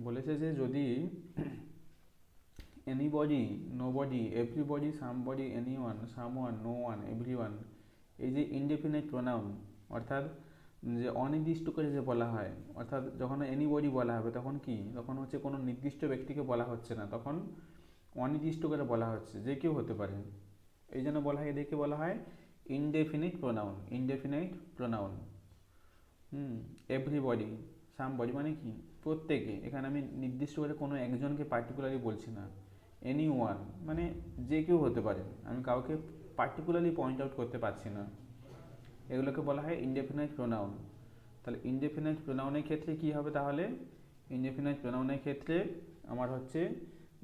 বলেছে যে যদি anybody, nobody, everybody, somebody, anyone, someone, no one, everyone, এই যে ইনডেফিনাইট প্রোনাউন, অর্থাৎ যে অনির্দিষ্ট করে যে বলা হয়, অর্থাৎ যখন এনিবডি বলা হবে তখন কি, তখন হচ্ছে কোনো নির্দিষ্ট ব্যক্তিকে বলা হচ্ছে না, তখন অনির্দিষ্ট করে বলা হচ্ছে, যে কেউ হতে পারে। এই জন্য বলা হয়, এদেরকে বলা হয় indefinite pronoun, indefinite pronoun. Everybody, somebody মানে কি, প্রত্যেকে, এখানে আমি নির্দিষ্ট করে কোনো একজনকে পার্টিকুলারলি বলছি না। এনি ওয়ান মানে যে কেউ হতে পারে, আমি কাউকে পার্টিকুলারলি পয়েন্ট আউট করতে পারছি না, এগুলোকে বলা হয় ইনডেফিনাইট প্রোনাউন। তাহলে ইনডেফিনাইট প্রোনাউনের ক্ষেত্রে কি হবে তাহলে, ইনডেফিনাইট প্রোনাউনের ক্ষেত্রে আমার হচ্ছে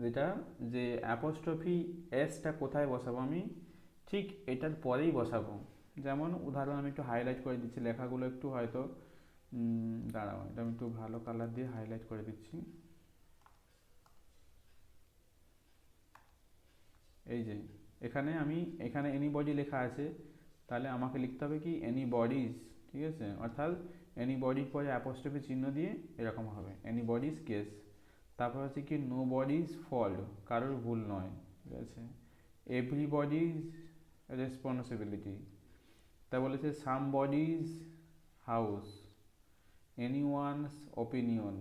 যেটা, যে অ্যাপোস্ট্রফি এসটা কোথায় বসাবো আমি, ঠিক এটার পরেই বসাবো। যেমন উদাহরণ আমি একটু হাইলাইট করে দিচ্ছি, লেখাগুলো একটু হয়তো দাঁড়াও, এটা আমি একটু ভালো কালার দিয়ে হাইলাইট করে দিচ্ছি। এই যে এখানে আমি, এখানে এনিবডি লেখা আছে, তাহলে আমাকে লিখতে হবে কি এনি বডিজ, ঠিক আছে, অর্থাৎ এনি বডির পরে অ্যাপোস্ট্রফি চিহ্ন দিয়ে এরকম হবে এনি বডিজ কেস। তারপর হচ্ছে কি নো বডিজ ফল্ট, কারোর ভুল নয়, ঠিক আছে, এভরিবডিজ রেসপন্সিবিলিটি। তা বলেছে somebody's house, anyone's opinion,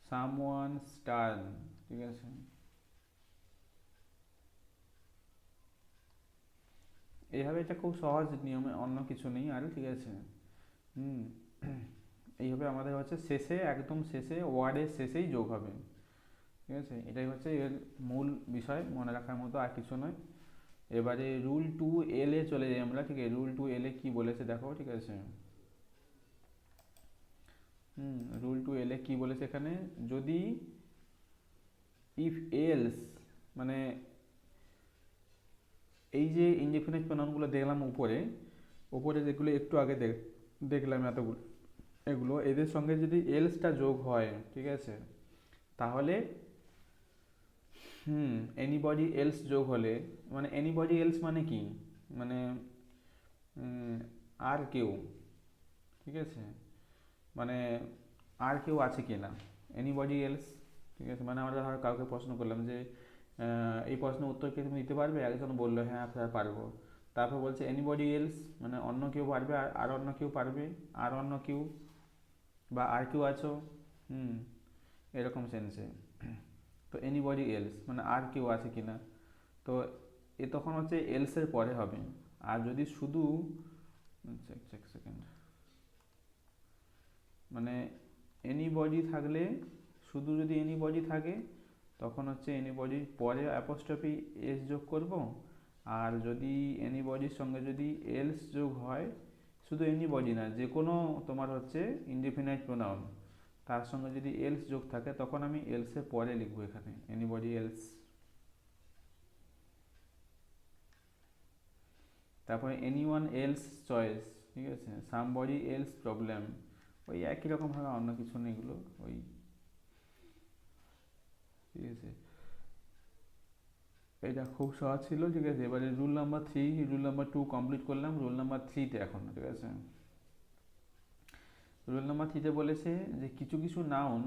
someone's turn, ঠিক আছে। এইভাবে, এটা খুব সহজ নিয়মে, অন্য কিছু নেই আর, ঠিক আছে। হুম এইভাবে আমাদের হচ্ছে শেষে, একদম শেষে, ওয়ার্ডের শেষেই যোগ হবে, ঠিক আছে, এটাই হচ্ছে এর মূল বিষয়, মনে রাখার মতো আর কিছু নয়। এবারে রুল 2L এ চলে যাই আমরা, ঠিক আছে, রুল 2L এ কি বলেছে দেখো, ঠিক আছে। রুল 2L এ কি বলেছে এখানে, যদি ইফ এলস, মানে এই যে ইনডিফিনিট প্রোনাউনগুলো দেখলাম উপরে, উপরে যেগুলো একটু আগে দেখলাম এতগুলো, এগুলো এদের সঙ্গে যদি এলসটা যোগ হয়, ঠিক আছে, তাহলে এনিবডি এলস যোগ হলে, মানে এনিবডি এলস মানে কি, মানে আর কেউ, ঠিক আছে, মানে আর কেউ আছে কি না, এনিবডি এলস, ঠিক আছে, মানে আমরা ধর কাউকে প্রশ্ন করলাম যে এই প্রশ্নের উত্তর কি তুমি দিতে পারবে, একজন বললো হ্যাঁ স্যার পারবো, তারপর বলছে এনিবডি এলস, মানে অন্য কেউ পারবে, আর অন্য কেউ পারবে, আর অন্য কেউ, বা আর কেউ আছো, হুম এরকম সেন্সে। তো এনিবডি এলস মানে আর কেউ আছে কিনা, তো এ তখন হচ্ছে এলসের পরে হবে। আর যদি শুধু, এক সেকেন্ড, মানে এনিবডি থাকলে, শুধু যদি এনিবডি থাকে তখন হচ্ছে এনিবডির পরে অ্যাপোস্ট্রফি এস যোগ করব। আর যদি এনিবডির সঙ্গে যদি এলস যোগ হয়, শুধু এনিবডি না, যে কোনো তোমার হচ্ছে ইনডিফিনাইট প্রোনাউন, তার সঙ্গে যদি এলস যোগ থাকে তখন আমি এলসের পরে লিখবো এখানে এনিবডি এলস। তারপরে এনিওয়ান এলস চয়েস, ঠিক আছে, সামবডি এলস প্রবলেম, ওই একই রকম ভাবে, অন্য কিছু নেই এগুলো, ওই, ঠিক আছে। এটা খুব সহজ ছিল, ঠিক আছে। এবারে rule number 3, rule number 2 complete করলাম, রুল নাম্বার 3তে এখন, ঠিক আছে। রুল নাম্বার 3তে বলেছে যে কিছু কিছু নাউন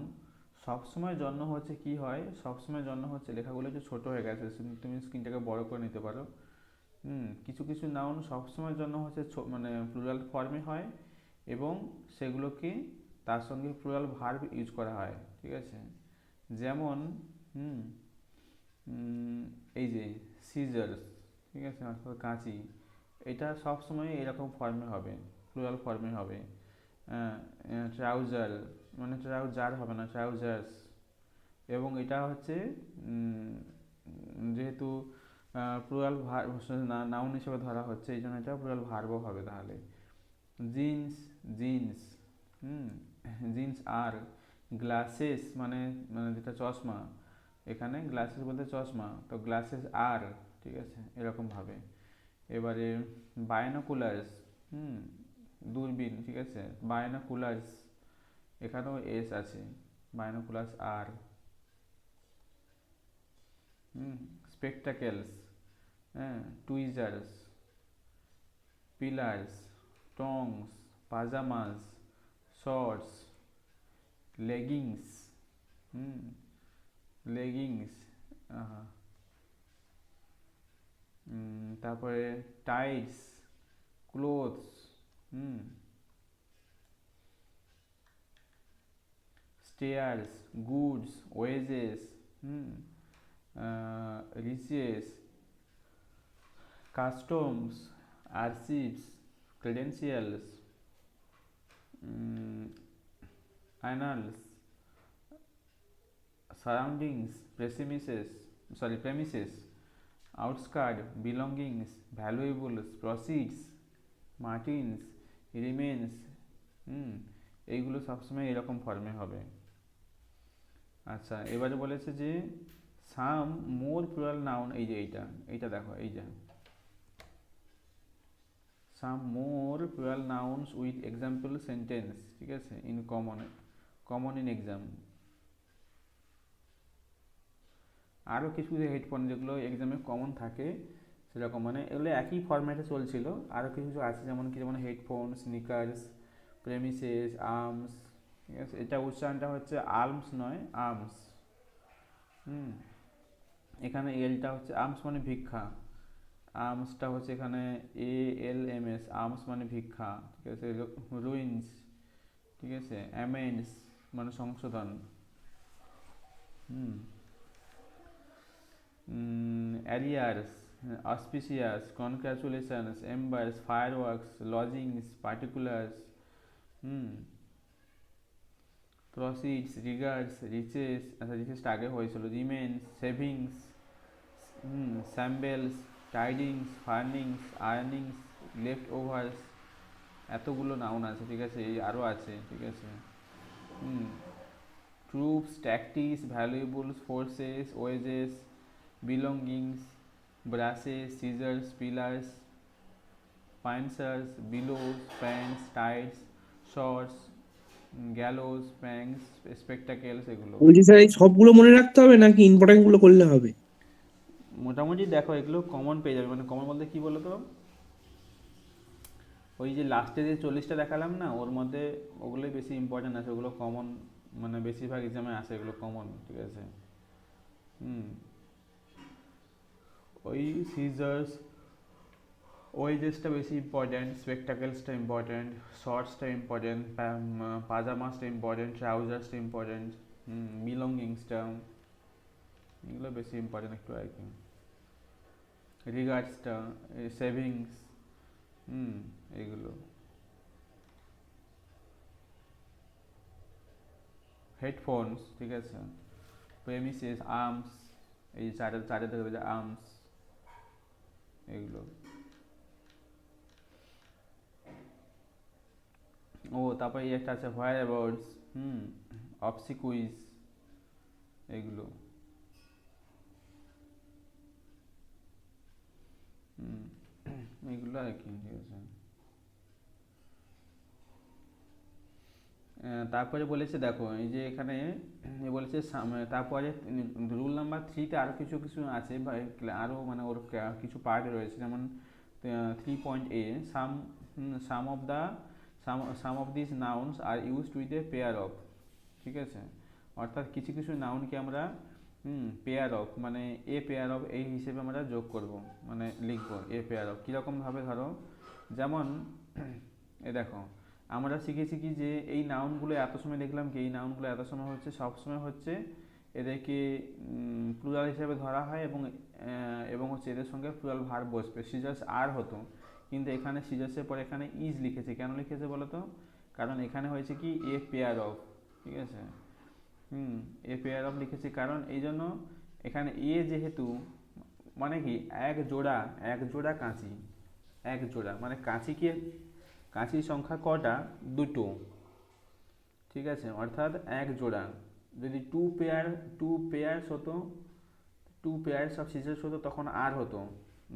সবসময় জন্য হচ্ছে কি হয়, সবসময় জন্য হচ্ছে, লেখাগুলো একটু ছোট হয়ে গেছে, তুমি স্ক্রিনটাকে বড় করে নিতে পারো। কিছু কিছু নাউন সবসময়ের জন্য হচ্ছে মানে প্লুরাল ফর্মে হয়, এবং সেগুলোকে তার সঙ্গে প্লুরাল ভার্ব ইউজ করা হয়, ঠিক আছে। যেমন হুম এই যে সিজার্স, ঠিক আছে, অর্থাৎ কাঁচি, এটা সবসময় এরকম ফর্মে হবে, প্লুরাল ফর্মে হবে। ট্রাউজার, মানে ট্রাউজার হবে না, ট্রাউজার্স, এবং এটা হচ্ছে যেহেতু প্লুরাল ভার্ব নাউন হিসেবে ধরা হচ্ছে, এই জন্য এটা প্লুরাল ভার্বও হবে তাহলে। জিন্স, জিন্স, হুম জিন্স আর, গ্লাসেস মানে, মানে যেটা চশমা, এখানে গ্লাসেস বলতে চশমা, তো গ্লাসেস আর, ঠিক আছে, এরকম ভাবে। এবারে বায়োনোকুলার্স, হুম দূরবীন, ঠিক আছে, বায়োনোকুলার্স, এখানেও এস আছে, বায়োনোকুলার্স আর। স্পেকটাকেলস, হ্যাঁ, tweezers, pliers, tongs, pyjamas, shorts, leggings, হুম, লেগিংস, তারপরে টাইটস, ক্লোথস, হুম, স্টেয়ার্স, গুডস, ওয়েজেস, হুম, riches, customs, archives, credentials, annals, surroundings, premises, outskirt, belongings, valuables, proceeds, martins, remains, হুম, এইগুলো সবসময় এরকম ফর্মে হবে। আচ্ছা, এবারে বলেছে যে সাম মোর প্লুরাল নাউন, এই যে এইটা দেখো, এই যে some more plural nouns with example sentence, ঠিক আছে, ইন কমন ইন এক্সাম। আরও কিছু হেডফোন যেগুলো এক্সামে কমন থাকে সেরকম, মানে এগুলো একই ফরম্যাটে চলছিল, আরও কিছু কিছু আছে যেমন কি, যেমন হেডফোন, স্নিকার্স, প্রেমিসেস, আর্মস, ঠিক আছে, এটা উচ্চারণটা হচ্ছে আর্মস নয়, আর্মস। হুম, এখানে এলটা হচ্ছে আর্মস মানে ভিক্ষা, আর্মসটা হচ্ছে এখানে ALMS, আর্মস মানে ভিক্ষা, ঠিক আছে, রুইন্স, ঠিক আছে, অ্যামেন্ডস মানে সংশোধন, হুম, অ্যারিয়ার্স, auspicious, congratulations, এম্বার্স, fireworks, lodgings, particulars, হুম, প্রসিডস, রিগার্ডস, রিচেস, আচ্ছা রিচেসটা আগে হয়েছিল, রিমেন্স, সেভিংস, হুম, স্যাম্বেলস, টাইডিংস, ফার্নিংস, আর্নিংস, লেফট ওভার্স, এতগুলো নাউন আছে, ঠিক আছে, এই আরও আছে, ঠিক আছে, হুম, troops, tactics, valuables, forces, wages, belongings, braces, scissors, pliers, pincers, bellows, pants, tights, shorts, gallows, pangs, spectacles, এগুলো বলছি স্যার এই সবগুলো মনে রাখতে হবে নাকি ইম্পর্টেন্ট গুলো করলে হবে? মোটামুটি দেখো এগুলো কমন পেয়ে যাবে, মানে কমন বলতে কী বলো তো, ওই যে লাস্টে যে 40টা দেখালাম না, ওর মধ্যে ওগুলোই বেশি ইম্পর্টেন্ট আছে, ওগুলো কমন, মানে বেশিরভাগ এক্সামে আসে, এগুলো কমন, ঠিক আছে, হুম, ওই সিজার্স, ওয়েজেসটা বেশি ইম্পর্টেন্ট, স্পেকটাকেলসটা ইম্পর্টেন্ট, শর্টসটা ইম্পর্টেন্ট, পাজামাসটা ইম্পর্টেন্ট, ট্রাউজার্সটা ইম্পর্টেন্ট, বিলঙ্গিংসটা, এগুলো বেশি ইম্পর্টেন্ট একটু আর কি, রিগার্ডসটা, সেভিংস, হুম, এইগুলো, হেডফোনস, ঠিক আছে, প্রেমিসেস, আর্মস, এই চারে চারে ধরবে যে আর্মস, এগুলো। ও তারপরে এই একটা আছে হোয়ার অ্যাবাউটস, হুম, অবসিকুইজ, এগুলো, হুম, এগুলো আর কি, ঠিক আছে। তারপরে বলেছে দেখো এই যে এখানে বলেছে তারপরে রুল নাম্বার 3তে আরও কিছু কিছু আছে বা আরও মানে ওর কিছু পার্ট রয়েছে, যেমন 3.A, some some of the some of this nouns are used with a pair of, ঠিক আছে, অর্থাৎ কিছু কিছু নাউনকে আমরা পেয়ার অফ মানে এ পেয়ার অফ এই হিসেবে আমরা যোগ করব, মানে লিখবো এ পেয়ার অফ, কীরকমভাবে ধরো, যেমন এ দেখো, আমরা শিখেছি কি যে এই নাউনগুলো এত সময় দেখলাম কি, এই নাউনগুলো এত সময় হচ্ছে, সবসময় হচ্ছে এদেরকে প্লুরাল হিসেবে ধরা হয়, এবং হচ্ছে এদের সঙ্গে প্লুরাল ভার্ব বসবে, সিজার্স আর হতো, কিন্তু এখানে সিজার্সের পরে এখানে ইজ লিখেছে, কেন লিখেছে বলো তো, কারণ এখানে হয়েছে কি এ পেয়ার অফ, ঠিক আছে, হুম, এ পেয়ার অফ লিখেছি কারণ এই জন্য, এখানে এ যেহেতু মানে কি এক জোড়া কাঁচি, এক জোড়া মানে কাঁচিকে, কাঁচির সংখ্যা কটা, দুটো, ঠিক আছে, অর্থাৎ এক জোড়া, যদি টু পেয়ার্স হতো, টু পেয়ার্স অফ সিজার্স হতো তখন আর হতো,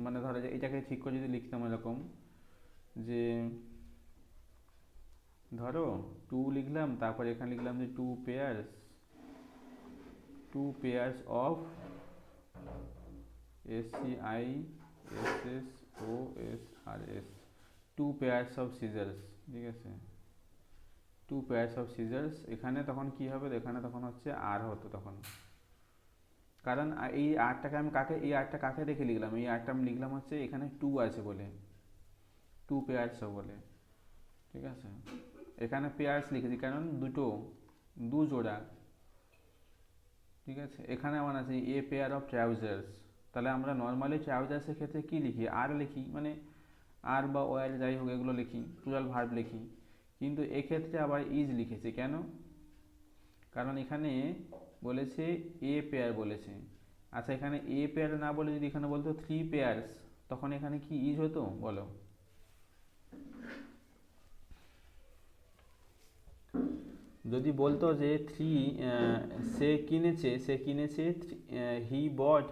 মানে ধরো যে এটাকে ঠিক করে যদি লিখতাম এরকম, যে ধরো টু লিখলাম, তারপরে এখানে লিখলাম যে two pairs of, SCISSORS, two pairs of scissors, ঠিক আছে, টু পেয়ার্স অফ সিজার্স, এখানে তখন কি হবে, এখানে তখন হচ্ছে আর হতো তখন, কারণ এই আরটাকে আমি কাকে, এই আরটা কাকে দেখে লিখলাম, এই আরটা আমি লিখলাম হচ্ছে এখানে টু আছে বলে, টু পেয়ার্স বলে, ঠিক আছে। এখানে পেয়ার্স লিখেছি কারণ দুটো, দু জোড়া, ঠিক আছে। এখানে আমার আছে এ পেয়ার অফ ট্রাউজার্স, তাহলে আমরা নর্মালি ট্রাউজার্সের ক্ষেত্রে কি লিখি, আর লিখি, মানে আর বা ওয়ার যাই হোক এগুলো লিখি, প্লুরাল ভার্ব লিখি, কিন্তু এক্ষেত্রে আবার ইজ লিখেছি কেন, কারণ এখানে বলেছে এ পেয়ার বলেছে। আচ্ছা, এখানে এ পেয়ার না বলে যদি এখানে বলতো থ্রি পেয়ার্স, তখন এখানে কি ইজ হতো বলো? যদি বলতো যে থ্রি, সে কিনেছে হি বট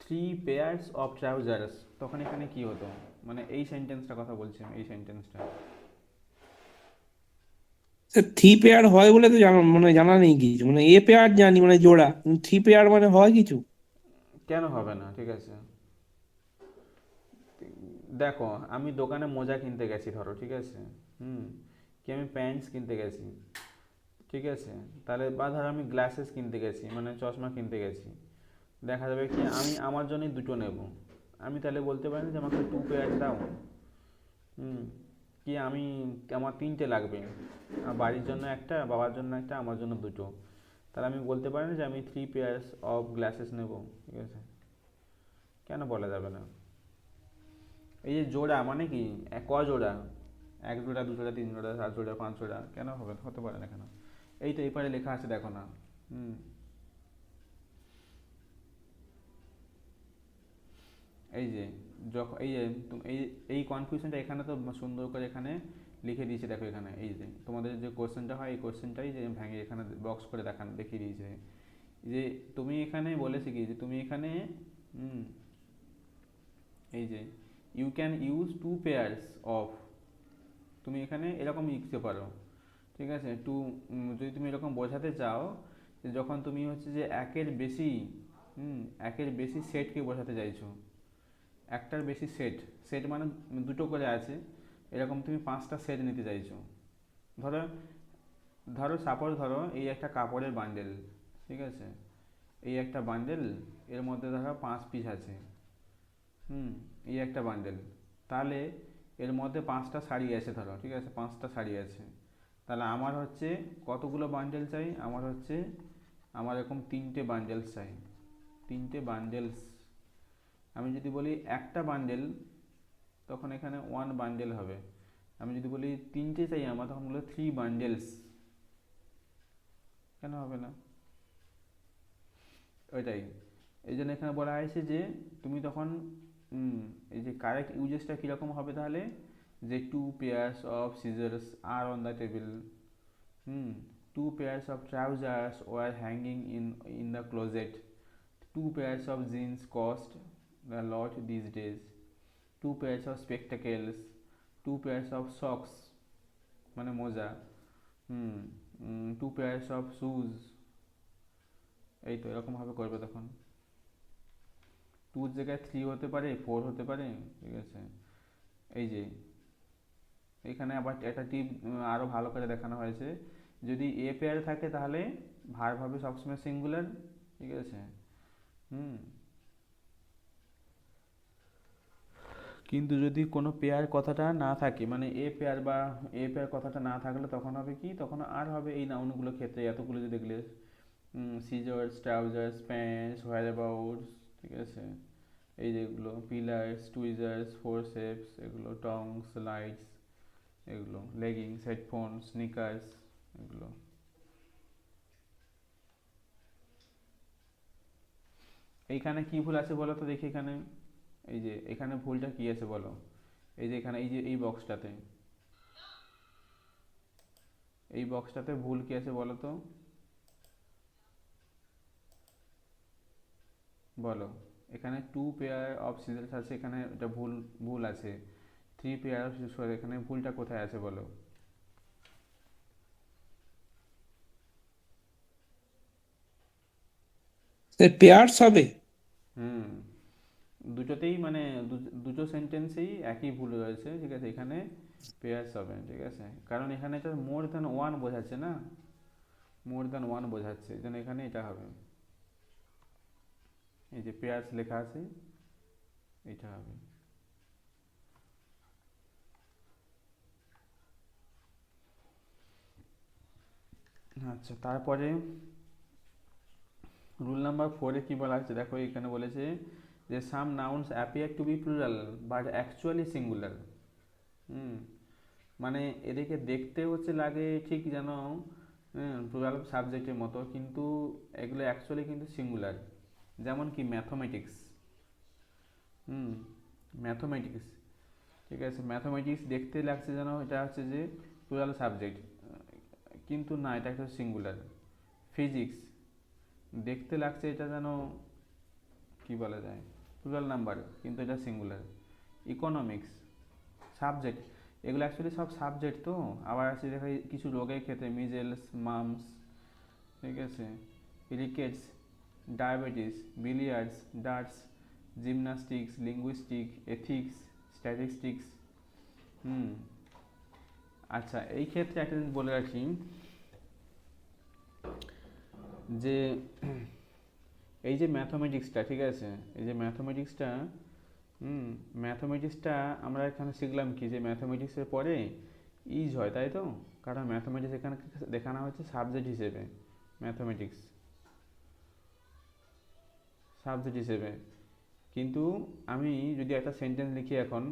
থ্রি পেয়ার্স অফ ট্রাউজার্স, তখন এখানে কি হতো, মানে এই সেন্টেন্সটা কথা বলছি আমি, এই সেন্টেন্সটা। স্যার থ্রি পেয়ার হয় বলে তো জানা, মানে জানা নেই কিছু, মানে এ পেয়ার জানি মানে জোড়া, থ্রি পেয়ার মানে হয় কিছু। কেন হবে না, ঠিক আছে। দেখো আমি দোকানে মোজা কিনতে গেছি ধরো, ঠিক আছে, হুম, কি আমি প্যান্টস কিনতে গেছি, ঠিক আছে, তাহলে বা ধরো আমি গ্লাসেস কিনতে গেছি, মানে চশমা কিনতে গেছি, দেখা যাবে কি আমি আমার জন্যই দুটো নেব, আমি তাহলে বলতে পারি না যে আমাকে টু পেয়ার দাও, হুম, কি আমি, আমার তিনটে লাগবে, বাড়ির জন্য একটা, বাবার জন্য একটা, আমার জন্য দুটো, তাহলে আমি বলতে পারি না যে আমি থ্রি পেয়ার্স অফ গ্লাসেস নেব, ঠিক আছে, কেন বলা যাবে না। এই যে জোড়া মানে কি, ক জোড়া, এক জোড়া, দু জোড়া, তিন জোড়া, চার জোড়া, পাঁচ জোড়া, কেন হবে, হতে পারে না কেন, এই তো এই পারে লেখা আছে দেখো না, হুম, এই যে যখন এই যে এই এই কনফিউশনটা এখানে তো সুন্দর করে এখানে লিখে দিয়েছে, দেখো এখানে এই যে তোমাদের যে কোশ্চেনটা হয় এই কোশ্চেনটাই যে ভেঙে এখানে বক্স করে দেখিয়ে দিয়েছে, যে তুমি এখানে বলেছে কি যে তুমি এখানে, হুম, এই যে you can use two pairs of, তুমি এখানে এরকম লিখতে পারো, ঠিক আছে, টু, যদি তুমি এরকম বোঝাতে চাও যে যখন তুমি হচ্ছে যে একের বেশি, হুম, একের বেশি সেটকে বোঝাতে চাইছো, একটার বেশি সেট, সেট মানে দুটো করে আছে, এরকম তুমি পাঁচটা সেট নিতে চাইছো, ধরো, সাপোজ ধরো এই একটা কাপড়ের বান্ডেল, ঠিক আছে, এই একটা বান্ডেল, এর মধ্যে ধরো 5 পিস আছে, হুম, এই একটা বান্ডেল, তাহলে এর মধ্যে 5টা শাড়ি আছে ধরো, ঠিক আছে, 5টা শাড়ি আছে, তাহলে আমার হচ্ছে কতগুলো বান্ডেল চাই, আমার হচ্ছে, আমার এরকম 3টে বান্ডেলস চাই, 3টে বান্ডেলস, আমি যদি বলি একটা বান্ডেল তখন এখানে ওয়ান বান্ডেল হবে, আমি যদি বলি তিনটে চাই আমার, তখন বলে থ্রি বান্ডেলস, কেন হবে না, ওইটাই, এই জন্য এখানে বলা হয়েছে যে তুমি তখন, এই যে কারেক্ট ইউজেসটা কীরকম হবে তাহলে, যে two pairs of scissors are on the table, হুম, two pairs of trousers were hanging in the closet, two pairs of jeans cost a lot these days, two pairs of spectacles, two pairs of socks মানে মোজা, হুম, two pairs of shoes, এই তো এরকম ভাবে করবে তখন, টুর জায়গায় থ্রি হতে পারে, ফোর হতে পারে, ঠিক আছে। এই যে এখানে আবার একটা টিপ আরো ভালো করে দেখানো হয়েছে, যদি এ পেয়ার থাকে তাহলে ভার্ব হবে সবসময় সিঙ্গুলার, ঠিক আছে, হুম, কিন্তু যদি কোনো পেয়ার কথাটা না থাকে, মানে এ পেয়ার কথাটা না থাকলে তখন হবে কি, তখন আর হবে এই নাউনগুলোর ক্ষেত্রে এতগুলো যে দেখলে, সিজার্স, ট্রাউজার্স, প্যান্টস, হোয়ার অ্যাবাউটস, ঠিক আছে, এই যেগুলো পিলার্স, টুইজার্স, ফোরসেপস, এগুলো টংস, লাইটস, এগুলো লেগিংস, হেডফোন, স্নিকার্স, এগুলো। এইখানে কি ভুল আছে বলো তো দেখি এখানে, এই যে এখানে ভুলটা কি আছে বলো, এই যে এখানে এই যে এই বক্সটাতে ভুল কি আছে বলো তো, বলো, এখানে টু পেয়ার অফ সিজার্স আছে, এখানে এটা ভুল, ভুল আছে, থ্রি পেয়ার অফ সিজার্স, এখানে ভুলটা কোথায় আছে বলো? পেয়ার্স হবে। হুম, দুটোতেই মানে দুটো সেন্টেন্সেই একই ভুল রয়েছে, ঠিক আছে, এখানে পেয়ার্স হবে, ঠিক আছে, কারণ এখানে এটা মোর দ্যান ওয়ান বোঝাচ্ছে না, মোর দ্যান ওয়ান বোঝাচ্ছে, এই জন্য এখানে এটা হবে, এই যে পেয়ার্স লেখা আছে এটা হবে। আচ্ছা, তারপরে রুল নাম্বার ফোরে কি বলা আছে দেখো, এখানে বলেছে যে some nouns appear to be plural but actually singular. হুম, মানে এদেরকে দেখতে হচ্ছে লাগে ঠিক যেন প্লুরাল সাবজেক্টের মতো, কিন্তু এগুলো অ্যাকচুয়ালি কিন্তু সিঙ্গুলার। যেমন কি ম্যাথমেটিক্স, হুম, ম্যাথমেটিক্স, ঠিক আছে, ম্যাথমেটিক্স দেখতে লাগছে যেন এটা হচ্ছে যে প্লুরাল সাবজেক্ট, কিন্তু না, এটা একটা সিঙ্গুলার। ফিজিক্স দেখতে লাগছে এটা যেন কি বলা যায় প্লুরাল নাম্বার, কিন্তু এটা সিঙ্গুলার। ইকোনমিক্স সাবজেক্ট, এগুলো অ্যাকচুয়ালি সব সাবজেক্ট তো। আবার আছে দেখা কিছু রোগের ক্ষেত্রে মিজেলস, মামস, ঠিক আছে, rickets, diabetes, billiards, darts, gymnastics, linguistic, ethics, statistics. হুম, আচ্ছা, এই ক্ষেত্রে একটা জিনিস বলে রাখি যে এই যে ম্যাথমেটিক্সটা, ঠিক আছে, এই যে ম্যাথমেটিক্সটা, হুম, ম্যাথমেটিক্সটা আমরা এখানে শিখলাম কি যে ম্যাথমেটিক্সের পরে ইজ হয়, তাই তো, কারণ ম্যাথমেটিক্স এখানে দেখানো হচ্ছে সাবজেক্ট হিসেবে, ম্যাথমেটিক্স সাবজেক্ট হিসেবে। কিন্তু আমি যদি একটা সেন্টেন্স লিখি এখন,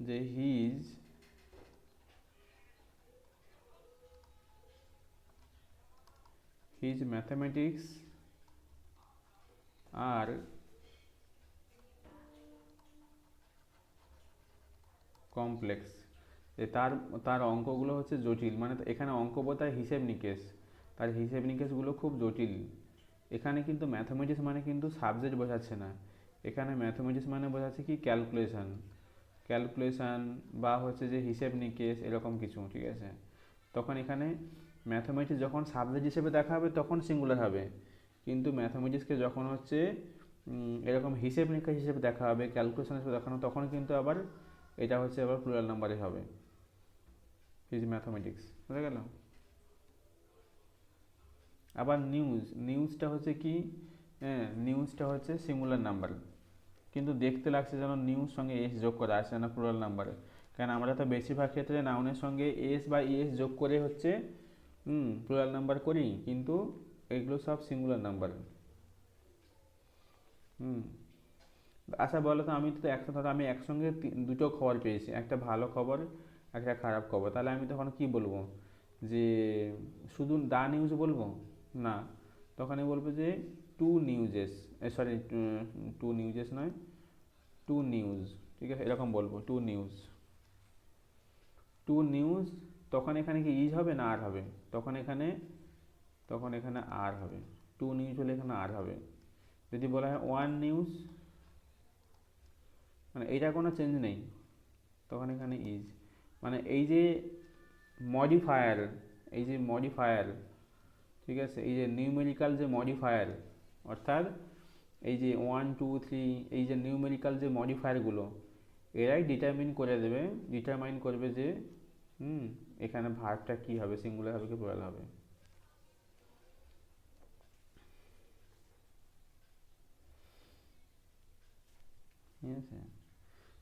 যে হিজ ম্যাথমেটিক্স আর কমপ্লেক্স, যে তার তার অঙ্কগুলো হচ্ছে জটিল, মানে এখানে অঙ্ক বলতে হিসেব নিকেশ, তার হিসেব নিকেশগুলো খুব জটিল। এখানে কিন্তু ম্যাথমেটিক্স মানে কিন্তু সাবজেক্ট বোঝাচ্ছে না, এখানে ম্যাথমেটিক্স মানে বোঝাচ্ছে কি ক্যালকুলেশন, ক্যালকুলেশন বা হচ্ছে যে হিসেব নিকেশ এরকম কিছু, ঠিক আছে। তখন এখানে ম্যাথমেটিক্স যখন সাবজেক্ট হিসেবে দেখা হবে তখন সিঙ্গুলার হবে, কিন্তু ম্যাথমেটিক্সকে যখন হচ্ছে এরকম হিসেব নিকেশ হিসেবে দেখা হবে, ক্যালকুলেশন হিসেবে দেখানো, তখন কিন্তু আবার এটা হচ্ছে আবার প্লুরাল নাম্বারে হবে, হিজ ম্যাথমেটিক্স, বুঝা গেল। আবার নিউজটা হচ্ছে কি, হ্যাঁ, নিউজটা হচ্ছে সিঙ্গুলার নাম্বার, কিন্তু দেখতে লাগছে যেন নিউজ সঙ্গে এস যোগ করা আছে না প্লুরাল নাম্বারে, কারণ আমরা তো বেশিরভাগ ক্ষেত্রে নাউনের সঙ্গে এস বা ইএস যোগ করে হচ্ছে প্লুরাল নাম্বার করি, কিন্তু এগুলো সব সিঙ্গুলার নাম্বার। হুম, আচ্ছা বলো তো, আমি তো একসাথে ধরো আমি একসঙ্গে দুটো খবর পেয়েছি, একটা ভালো খবর একটা খারাপ খবর, তাহলে আমি তখন কি বলবো, যে শুধু দা নিউজ বলবো না, তখন আমি বলবো যে two newses, sorry, two newses নয়, টু নিউজ, ঠিক আছে, এরকম বলবো টু নিউজ, টু নিউজ। তখন এখানে কি ইজ হবে না আর হবে, তখন এখানে তখন এখানে আর হবে, টু নিউজ হলে এখানে আর হবে। যদি বলা হয় ওয়ান নিউজ, মানে এইটা কোনো চেঞ্জ নেই, তখন এখানে ইজ, মানে এই যে মডিফায়ার, এই যে মডিফায়ার, ঠিক আছে, এই যে নিউমেরিক্যাল যে মডিফায়ার, অর্থাৎ এই যে ওয়ান টু থ্রি, এই যে নিউমেরিক্যাল যে মডিফায়ারগুলো, এরাই ডিটারমাইন করবে যে এখানে ভার্বটা কি হবে, সিঙ্গুলার হবে কি প্লুরাল হবে। ঠিক আছে,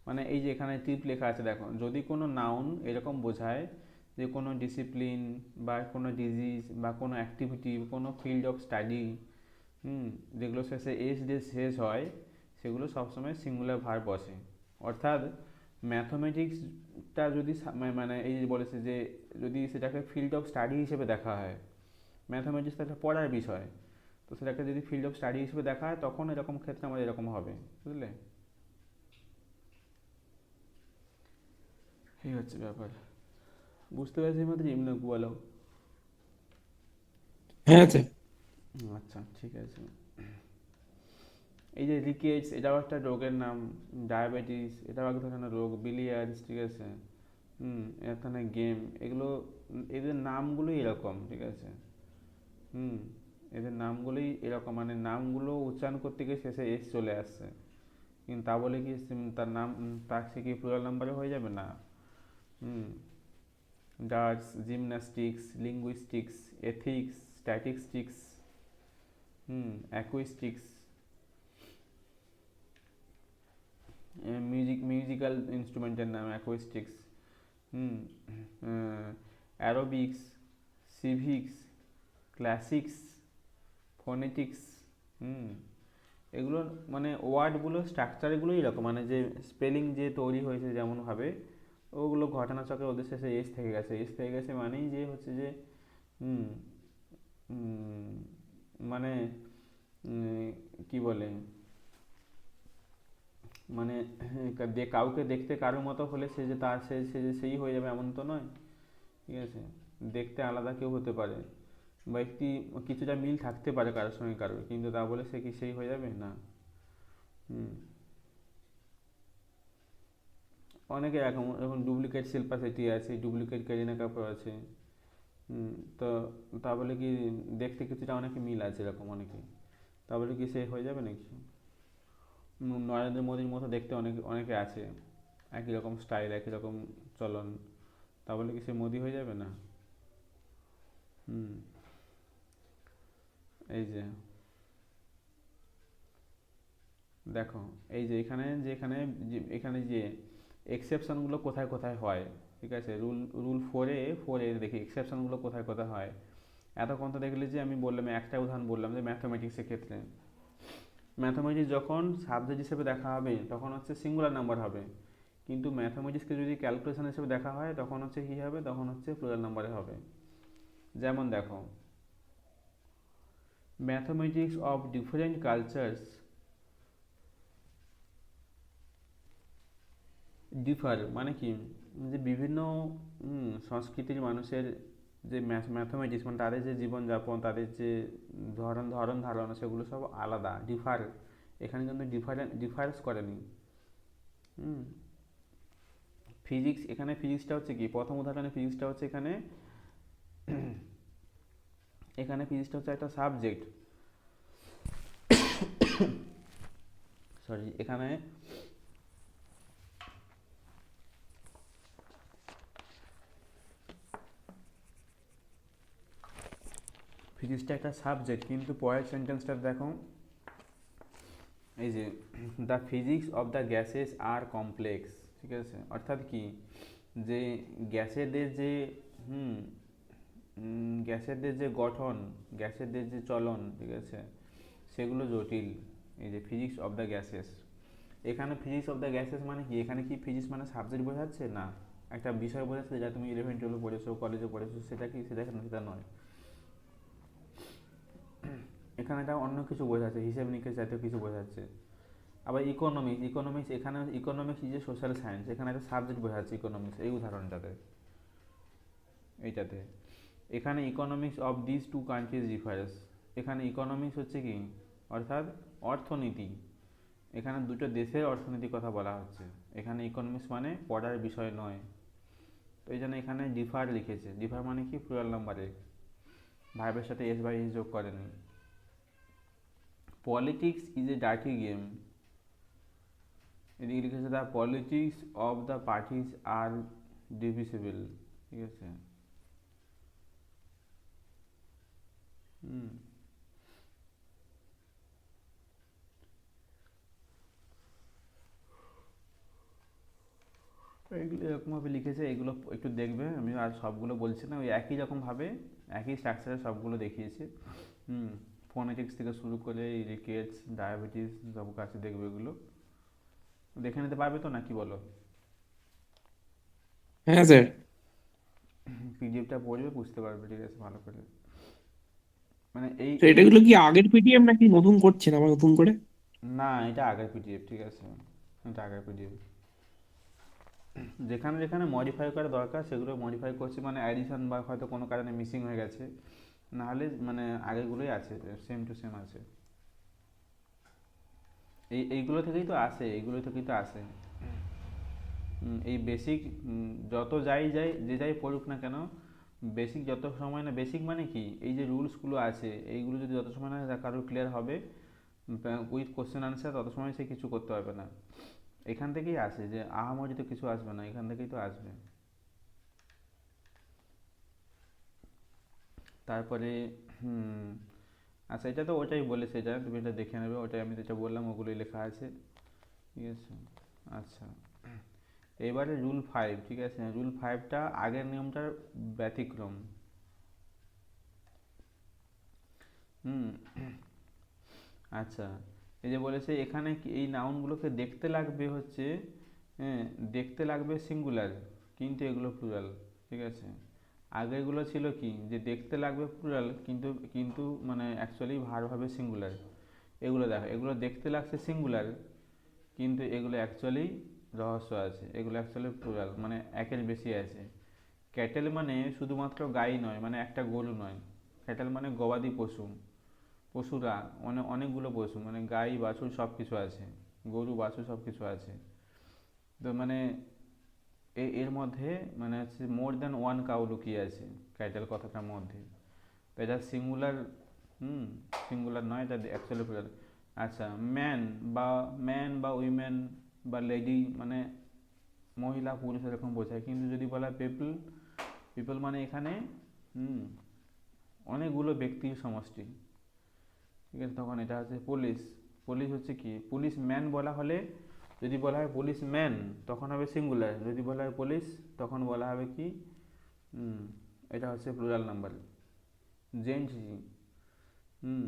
মানে এই যে এখানে টিপ লেখা আছে দেখো, যদি কোনো নাউন এরকম বোঝায় যে কোনো ডিসিপ্লিন বা কোনো ডিজিজ বা কোনো অ্যাক্টিভিটি, কোনো ফিল্ড অফ স্টাডি, যেগুলো শেষে এস দিয়ে শেষ হয়, সেগুলো সবসময় সিঙ্গুলার ভার্ব বসে। অর্থাৎ ম্যাথমেটিক্সটা যদি মানে এই যে বলেছে যে যদি সেটাকে ফিল্ড অফ স্টাডি হিসেবে দেখা হয়, ম্যাথমেটিক্সটা একটা পড়ার বিষয়, তো সেটাকে যদি ফিল্ড অফ স্টাডি হিসেবে দেখা হয় তখন এরকম ক্ষেত্রে আমাদের এরকম হবে, বুঝলে, এই হচ্ছে ব্যাপার। বুঝতে পেরেছি মাত্র এমনি বলো। হ্যাঁ স্যার। আচ্ছা, ঠিক আছে। এই যে রিকেটস, এটাও একটা রোগের নাম, ডায়াবেটিস এটাও এক ধরনের রোগ, বিলিয়ার্ডস, ঠিক আছে, এক ধরনের গেম, এগুলো এদের নামগুলোই এরকম, ঠিক আছে। হুম, এদের নামগুলোই এরকম, মানে নামগুলো উচ্চারণ করতে গিয়ে শেষে এস চলে আসছে, কিন্তু তা বলে কি তার নাম, তার সে কি প্লুরাল নাম্বারে হয়ে যাবে না। হুম। Darts, gymnastics, linguistics, ethics, statistics, acoustics, musical ইনস্ট্রুমেন্টের নাম অ্যাকুইস্টিক্স, হুম, অ্যারোবিক্স, সিভিক্স, ক্লাসিক্স, ফোনেটিক্স, হুম, এগুলো মানে ওয়ার্ডগুলো স্ট্রাকচারগুলোই এরকম, মানে যে স্পেলিং যে তৈরি হয়েছে যেমনভাবে, ওগুলো ঘটনাচক্রে ওদের শেষে এস থেকে গেছে, এস থেকে গেছে মানেই যে হচ্ছে যে হুম, উম, মানে কি বলে, মানে কাউকে দেখতে কারোর মতো হলে সে যে তার সে যে সেই হয়ে যাবে এমন তো নয়, ঠিক আছে। দেখতে আলাদা কেউ হতে পারে, বা কিছুটা মিল থাকতে পারে কারোর সঙ্গে কারোর, কিন্তু তা বলে সে কি সেই হয়ে যাবে না। হুম। অনেকে এখন এখন ডুপ্লিকেট শিল্পা শেট্টি আছে, ডুপ্লিকেট করিনা কাপুর আছে। হুম। তো তা বলে কি দেখতে কিছুটা অনেকে মিল আছে এরকম অনেকে, তা বলে কি সে হয়ে যাবে নাকি। নরেন্দ্র মোদীর মতো দেখতে অনেকে অনেকে আছে, একই রকম স্টাইল, একই রকম চলন, তা বলে কি সে মোদি হয়ে যাবে না। হুম। এই যে দেখো, এই যে এখানে যে এক্সেপশনগুলো কোথায় কোথায় হয়, ঠিক আছে। রুল রুল ফোরে দেখি এক্সেপশনগুলো কোথায় কোথায় হয়। এতক্ষণ তো দেখলে যে আমি বললাম একটা উদাহরণ বললাম যে ম্যাথমেটিক্সের ক্ষেত্রে, ম্যাথমেটিক্স যখন সাবজেক্ট হিসেবে দেখা হবে তখন হচ্ছে সিঙ্গুলার নাম্বার হবে, কিন্তু ম্যাথমেটিক্সকে যদি ক্যালকুলেশন হিসেবে দেখা হয় তখন হচ্ছে কী হবে, তখন হচ্ছে প্লুরাল নাম্বারে হবে। যেমন দেখো, mathematics of different cultures differ, মানে কি, যে বিভিন্ন সংস্কৃতির মানুষের যে ম্যাথমেটিক্স, মানে তাদের যে জীবনযাপন, তাদের যে ধরন ধারণা, সেগুলো সব আলাদা, ডিফার। এখানে কিন্তু ডিফারেন্স করেনি। হুম। ফিজিক্স, এখানে ফিজিক্সটা হচ্ছে কি, প্রথম উদাহরণে ফিজিক্সটা হচ্ছে এখানে, এখানে ফিজিক্সটা হচ্ছে একটা সাবজেক্ট, সরি, এখানে ফিজিক্সটা একটা সাবজেক্ট, কিন্তু পরের সেন্টেন্সটা দেখো, এই যে the physics of the gases are complex, ঠিক আছে। অর্থাৎ কি, যে গ্যাসেদের যে হুম গ্যাসেদের যে গঠন, গ্যাসেদের যে চলন, ঠিক আছে, সেগুলো জটিল। এই যে ফিজিক্স অফ দ্য গ্যাসেস, এখানে ফিজিক্স অফ দ্য গ্যাসেস মানে কি, এখানে কি ফিজিক্স মানে সাবজেক্ট বোঝাচ্ছে না, একটা বিষয় বোঝাচ্ছে যা তুমি 11-12 পড়েছো, কলেজে পড়েছো, সেটা কি, সেটা নয়। এখানে এটা অন্য কিছু বোঝাচ্ছে, হিসেব নিকেশ জাতীয় কিছু বোঝাচ্ছে। আবার ইকোনমিক্স, এখানে economics is a social science, এখানে একটা সাবজেক্ট বোঝাচ্ছে ইকোনমিক্স, এই উদাহরণটাতে, এইটাতে। এখানে economics of this two countries difference, এখানে ইকোনমিক্স হচ্ছে কি, অর্থাৎ অর্থনীতি, এখানে দুটো দেশের অর্থনীতির কথা বলা হচ্ছে, এখানে ইকোনমিক্স মানে পড়ার বিষয় নয়। তো এই জন্য এখানে ডিফার লিখেছে, ডিফার মানে কি, প্লুরাল নাম্বারে, ভার্বের সাথে এস বাই এস যোগ করেনি। Politics is a dirty game, এদিকে লিখেছে the politics of the parties are divisible, ঠিক আছে। হুম। এগুলো এরকমভাবে লিখেছে, এগুলো একটু দেখবে, আমি আর সবগুলো বলছি না, ওই একই রকমভাবে একই স্ট্রাকচারে সবগুলো দেখিয়েছে। হুম। ফোনেটিক্স থেকে শুরু করে রিকেটস, ডায়াবেটিস, সব কাছে দেখবে, এগুলো দেখে নিতে পারবে তো, নাকি বলো। হ্যাঁ স্যার। পিডিএফটা পড়বে, বুঝতে পারবে, ঠিক আছে, ভালো করে। মানে এই তো এই এটাগুলো কি আগের পিডিএফ নাকি নতুন করছেন আবার নতুন করে? না, এটা আগের পিডিএফ, ঠিক আছে, এটা আগের পিডিএফ। যেখানে যেখানে মডিফাই করা দরকার সেগুলো মডিফাই করছি, মানে অ্যাডিশন বা হয়তো কোনো কারণে মিসিং হয়ে গেছে, নাহলে মানে আগেরগুলোই আছে, সেম টু সেম আছে। এইগুলো থেকেই তো আসে, এইগুলো থেকেই তো আসে। এই বেসিক, যত যাই যে যাই পড়ুক না কেন, বেসিক যত সময় না, বেসিক মানে কি, এই যে রুলসগুলো আছে এইগুলো যদি যত সময় না কারোর ক্লিয়ার হবে উইথ কোশ্চেন আনসার, তত সময় সে কিছু করতে পারবে না। এখান থেকেই আসে, যে আহামরি তো কিছু আসবে না, এখান থেকেই তো আসবে। তারপরে হুম, আচ্ছা এটা তো ওটাই বলেছে, এটা তুমি এটা দেখে নেবে, ওটাই আমি যেটা বললাম ওগুলোই লেখা আছে, ঠিক আছে। আচ্ছা, এবারে রুল 5, ঠিক আছে, রুল 5টা আগের নিয়মটার ব্যতিক্রম। হুম, আচ্ছা, এই যে বলেছে এখানে এই নাউনগুলোকে দেখতে লাগবে হচ্ছে, হ্যাঁ, দেখতে লাগবে সিঙ্গুলার, কিন্তু এগুলো প্লুরাল, ঠিক আছে। আগেরগুলো ছিল কি, যে দেখতে লাগবে প্লুরাল কিন্তু কিন্তু মানে অ্যাকচুয়ালি ভার্ব হবে সিঙ্গুলার। এগুলো দেখো, এগুলো দেখতে লাগছে সিঙ্গুলার কিন্তু এগুলো অ্যাকচুয়ালি রহস্য আছে, এগুলো অ্যাকচুয়ালি প্লুরাল, মানে একের বেশি আছে। ক্যাটেল মানে শুধুমাত্র গাই নয়, মানে একটা গরু নয়। ক্যাটেল মানে গবাদি পশু, পশুরা, অনেকগুলো পশু, মানে গাই বাছুর সব কিছু আছে, গরু বাছুর সব কিছু আছে। তো মানে এর মধ্যে মানে হচ্ছে মোর দ্যান ওয়ান কাউ লুকিয়ে আছে ক্যাটেল কথাটার মধ্যে। তো এটা সিঙ্গুলার, হুম, সিঙ্গুলার নয়, এটা অ্যাকচুয়ালি প্লুরাল। আচ্ছা, ম্যান বা উইমেন বা লেডি মানে মহিলা পুরুষ এরকম বোঝায়, কিন্তু যদি বলা পিপল, পিপল মানে এখানে হুম অনেকগুলো ব্যক্তির সমষ্টি, ঠিক আছে। তখন এটা হচ্ছে পুলিশ, পুলিশ হচ্ছে কি, পুলিশ ম্যান বলা হলে, যদি বলা হয় পুলিশ ম্যান তখন হবে সিঙ্গুলার, যদি বলা হয় পুলিশ তখন বলা হবে কি, হুম, এটা হচ্ছে প্লুরাল নাম্বার। জেন্টস, হুম,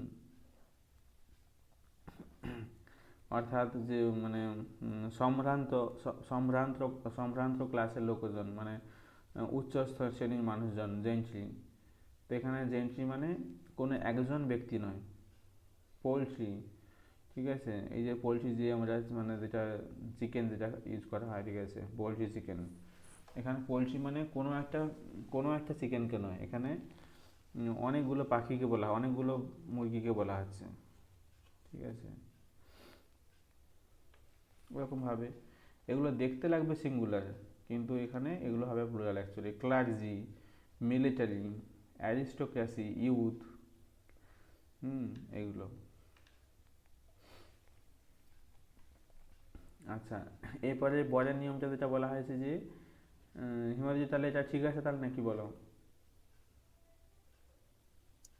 অর্থাৎ যে মানে সম্ভ্রান্ত, সম্ভ্রান্ত, সম্ভ্রান্ত ক্লাসের লোকজন, মানে উচ্চ শ্রেণীর মানুষজন জেন্টলি। তো এখানে জেন্টলি মানে কোনো একজন ব্যক্তি নয়। পোলট্রি, ঠিক আছে, এই যে পোলট্রি যে আমরা মানে যেটা চিকেন যেটা ইউজ করা হয়, ঠিক আছে, পোলট্রি চিকেন, এখানে পোলট্রি মানে কোনো একটা চিকেনকে নয়, এখানে অনেকগুলো পাখিকে বলা হয়, অনেকগুলো মুরগিকে বলা হচ্ছে, ঠিক আছে। ওরকমভাবে এগুলো দেখতে লাগবে সিঙ্গুলার কিন্তু এখানে এগুলো হবে plural actually. Clergy, military, aristocracy, youth, হুম, এগুলো। আচ্ছা, এরপরে বরের নিয়মটা যেটা বলা হয়েছে যে হিমাদ্রি, তাহলে এটা ঠিক আছে তাহলে নাকি বলো?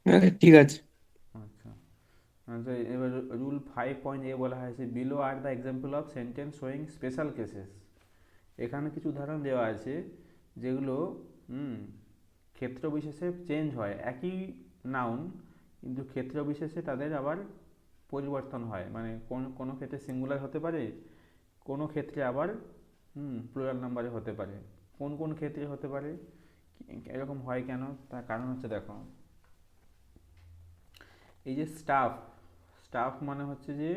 হ্যাঁ, ঠিক আছে। আচ্ছা, আচ্ছা, এবার রুল 5.a বলা হয়েছে below are the example of sentence showing special cases. এখানে কিছু উদাহরণ দেওয়া আছে যেগুলো হুম ক্ষেত্র বিশেষে চেঞ্জ হয়, একই নাউন কিন্তু ক্ষেত্র বিশেষে তাদের আবার পরিবর্তন হয়, মানে কোন কোনো ক্ষেত্রে সিঙ্গুলার হতে পারে, কোনো ক্ষেত্রে আবার প্লুরাল নাম্বারে হতে পারে। কোন কোন ক্ষেত্রে হতে পারে, এরকম হয় কেন, তার কারণ হচ্ছে দেখো, এই যে স্টাফ, স্টাফ মানে হচ্ছে যে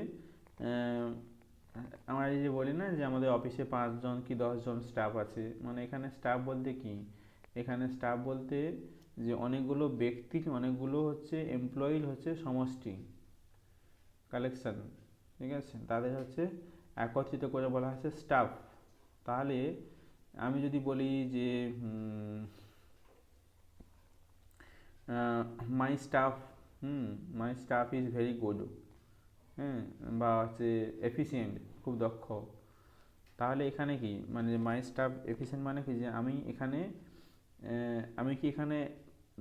আহ, আমরা এই যে বলি না যে আমাদের অফিসে 5 জন কি 10 জন স্টাফ আছে, মানে এখানে স্টাফ বলতে কি, এখানে স্টাফ বলতে যে অনেকগুলো ব্যক্তির, অনেকগুলো হচ্ছে এমপ্লয়ির হচ্ছে সমষ্টি, কালেকশন, ঠিক আছে, তাদের হচ্ছে একত্রিত করে বলা হচ্ছে স্টাফ। তাহলে আমি যদি বলি যে my staff, my staff is very good, হ্যাঁ, বা হচ্ছে এফিসিয়েন্ট, খুব দক্ষ, তাহলে এখানে কি মানে মাই স্টাফ এফিসিয়েন্ট মানে কি, যে আমি এখানে আমি কি এখানে,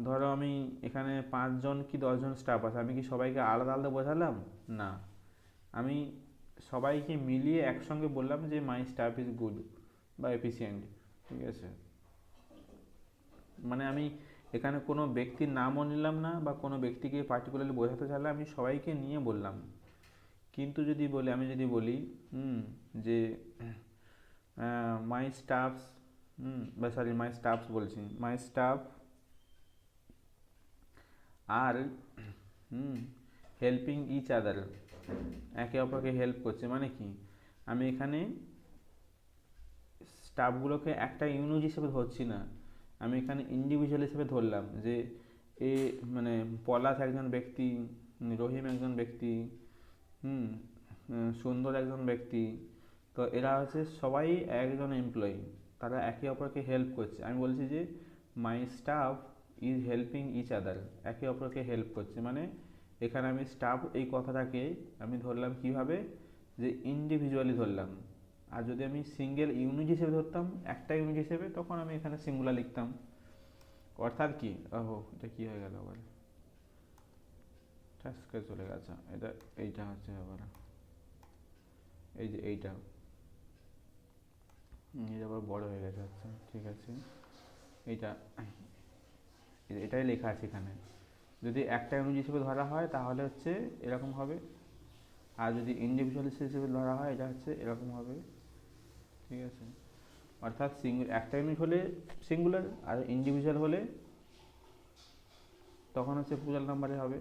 ধরো আমি এখানে 5 জন কি 10 জন স্টাফ আছে, আমি কি সবাইকে আলাদা আলাদা বোঝালাম? না, আমি সবাইকে মিলিয়ে একসঙ্গে বললাম যে মাই স্টাফ ইজ গুড বা এফিসিয়েন্ট, ঠিক আছে। মানে আমি এখানে কোনো ব্যক্তির নামও নিলাম না বা কোনো ব্যক্তিকে পার্টিকুলারলি বোঝাতে চাইলে আমি সবাইকে নিয়ে বললাম। কিন্তু যদি বলি, আমি যদি বলি যে মাই স্টাফস, বা সরি মাই স্টাফস বলছি, মাই স্টাফ আর হেল্পিং ইচ আদার, একে অপরকে হেল্প করছে, মানে কি, আমি এখানে স্টাফগুলোকে একটা ইউনিট হিসেবে ধরছি না, আমি এখানে ইন্ডিভিজুয়াল হিসেবে ধরলাম যে এ মানে পলাশ একজন ব্যক্তি, রহিম একজন ব্যক্তি, হুম সুন্দর একজন ব্যক্তি, তো এরা হচ্ছে সবাই একজন এমপ্লয়ি, তারা একে অপরকে হেল্প করছে। আমি বলছি যে my staff is helping each other, একে অপরকে হেল্প করছে, মানে এখানে আমি স্টাফ এই কথাটাকে আমি ধরলাম কিভাবে, যে ইন্ডিভিজুয়ালি ধরলাম। আর যদি আমি সিঙ্গেল ইউনিট হিসেবে ধরতাম, একটা ইউনিট হিসেবে, তখন আমি এখানে সিঙ্গুলার লিখতাম। অর্থাৎ কি, ওহো এটা কি হয়ে গেল আবার, টাস্কে চলে গেছে এটা, এইটা হচ্ছে আবার, এই যে এইটা, এটা আবার বড় হয়ে গেছে, আচ্ছা ঠিক আছে, এইটা, এটাই লেখা আছে এখানে। যদি একটা ইউনিট হিসেবে ধরা হয় তাহলে হচ্ছে এরকম হবে, আর যদি ইন্ডিভিজুয়াল হিসেবে ধরা হয় এটা হচ্ছে এরকম হবে, ঠিক আছে। অর্থাৎ একটা ইউনিট হলে সিঙ্গুলার, আর ইন্ডিভিজুয়াল হলে তখন হচ্ছে প্লুরাল নাম্বারে হবে।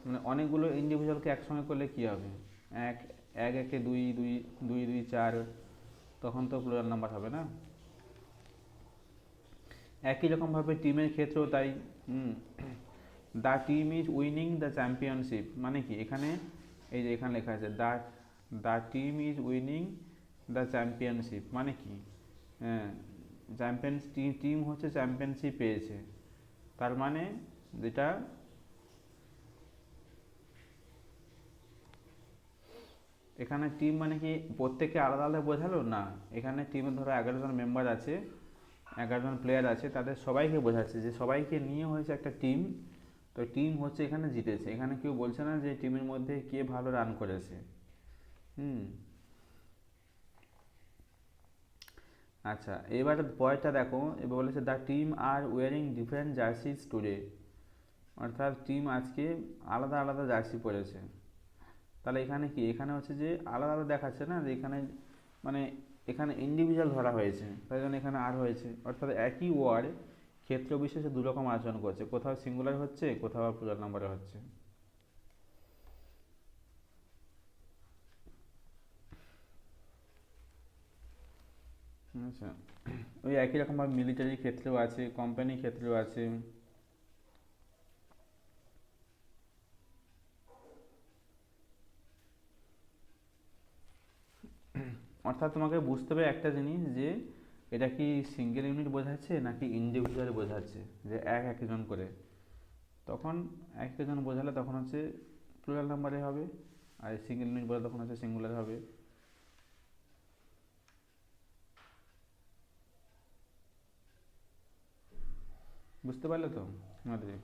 মানে অনেকগুলো ইন্ডিভিজুয়ালকে একসঙ্গে করলে কি হবে, এক এক একে দুই, দুই দুই দুই চার, তখন তো প্লুরাল নাম্বার হবে না। একই রকমভাবে টিমের ক্ষেত্রেও তাই। The team is winning the championship, মানে কি এখানে, এই যে এখানে লেখা আছে the the team is winning the championship, মানে কি চ্যাম্পিয়ন টিম হচ্ছে চ্যাম্পিয়নশিপ পেয়েছে, তার মানে যেটা এখানে টিম মানে কি প্রত্যেককে আলাদা আলাদা বোঝালো না, এখানে টিমে ধরো 11 জন মেম্বার আছে, 11 জন প্লেয়ার আছে, তাদের সবাইকে বোঝাচ্ছে যে সবাইকে নিয়ে হয়েছে একটা টিম। তো টিম হচ্ছে এখানে জিতেছে, এখানে কেউ বলছে না যে টিমের মধ্যে কে ভালো রান করেছে। হুম আচ্ছা, এবার পরেরটা দেখো, এবার বলেছে the team are wearing different jerseys today, অর্থাৎ টিম আজকে আলাদা আলাদা জার্সি পরেছে। তাহলে এখানে কি, এখানে হচ্ছে যে আলাদা আলাদা দেখাচ্ছে না, যে এখানে মানে এখানে ইন্ডিভিজুয়াল ধরা হয়েছে, তাই জন্য এখানে আর হয়েছে, অর্থাৎ একই ওয়ার্ড ক্ষেত্র বিশেষে দুরকম আচরণ করছে, কোথাও সিঙ্গুলার হচ্ছে, কোথাও প্লুরাল নাম্বারে হচ্ছে। আচ্ছা, ওই একই রকমভাবে মিলিটারি ক্ষেত্রেও আছে, কোম্পানি ক্ষেত্রেও আছে। অর্থাৎ তোমাকে বুঝতে হবে একটা জিনিস, যে এটা কি সিঙ্গেল ইউনিট বোঝাচ্ছে নাকি ইন্ডিভিজুয়াল বোঝাচ্ছে, যে একজন করে। তখন একজন বোঝালে তখন হচ্ছে প্লুরাল নাম্বারে হবে, আর সিঙ্গেল ইউনিট বোঝালে তখন হচ্ছে সিঙ্গুলার হবে। বুঝতে পারলে তো মাদ্রি?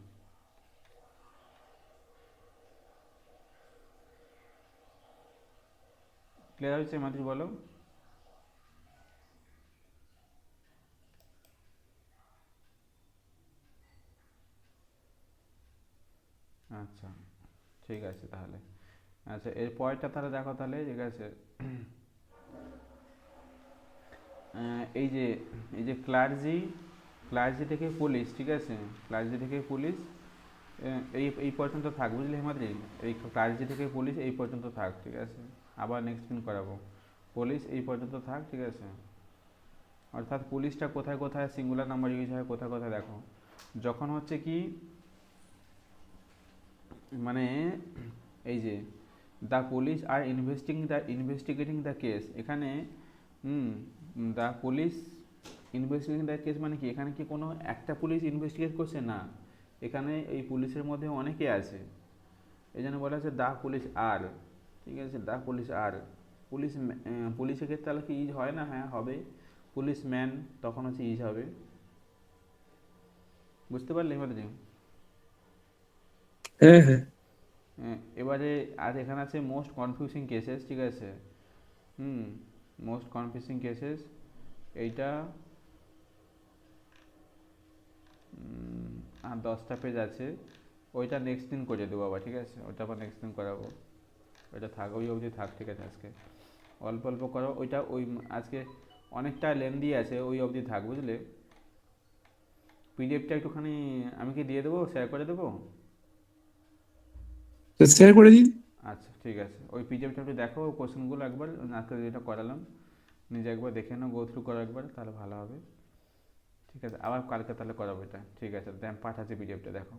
ক্লিয়ার হয়েছে মাদ্রি, বলো। আচ্ছা ঠিক আছে তাহলে। আচ্ছা এর পরেরটা তাহলে দেখো, তাহলে ঠিক আছে। এই যে ক্লার্জি, ক্লার্জি থেকে পুলিশ, ঠিক আছে, ক্লার্জি থেকে পুলিশ, এই পর্যন্ত থাক, বুঝলি হিমাদ্রি? এই ক্লার্জি থেকে পুলিশ এই পর্যন্ত থাক, ঠিক আছে, আবার নেক্সট দিন করাবো। পুলিশ এই পর্যন্ত থাক, ঠিক আছে। অর্থাৎ পুলিশটা কোথায় কোথায় সিঙ্গুলার নাম্বার ইউজ হয়, কোথায় কোথায় দেখো, যখন হচ্ছে কি মানে এই যে the police are investigating the case, এখানে the police investigating the case মানে কি, এখানে কি কোনো একটা পুলিশ ইনভেস্টিগেট করছে না, এখানে এই পুলিশের মধ্যে অনেকে আছে, এই জন্য বলা আছে দ্য পুলিশ আর, ঠিক আছে, দ্য পুলিশ আর। পুলিশ পুলিশের ক্ষেত্রে তাহলে কি ইজ হয় না, হ্যাঁ হবে, পুলিশ ম্যান তখন হচ্ছে ইজ হবে। বুঝতে পারলে এবার? হ্যাঁ হ্যাঁ। এবারে আর এখানে আছে মোস্ট কনফিউজিং কেসেস, ঠিক আছে। হুম মোস্ট কনফিউজিং কেসেস, এইটা আর 10টা পেজ আছে, ওইটা নেক্সট দিন করে দেবো আবার, ঠিক আছে, ওইটা আবার নেক্সট দিন করাবো। ওইটা থাক, ওই অবধি থাক, ঠিক আছে, আজকে অল্প অল্প করো ওইটা, ওই আজকে অনেকটা লেন্দি আছে, ওই অবধি থাক, বুঝলে? পিডিএফটা একটুখানি আমি কি দিয়ে দেবো, শেয়ার করে দেবো? তো শেয়ার করে দিন। আচ্ছা ঠিক আছে, ওই পিডিএফটা একটু দেখো, কোশ্চেনগুলো একবার আজকে যেটা করালাম নিজে একবার দেখে নাও, গো থ্রু করো একবার, তাহলে ভালো হবে। ঠিক আছে, আবার কালকে তাহলে করাবো এটা, ঠিক আছে, পাঠাচ্ছি পিডিএফটা, দেখো।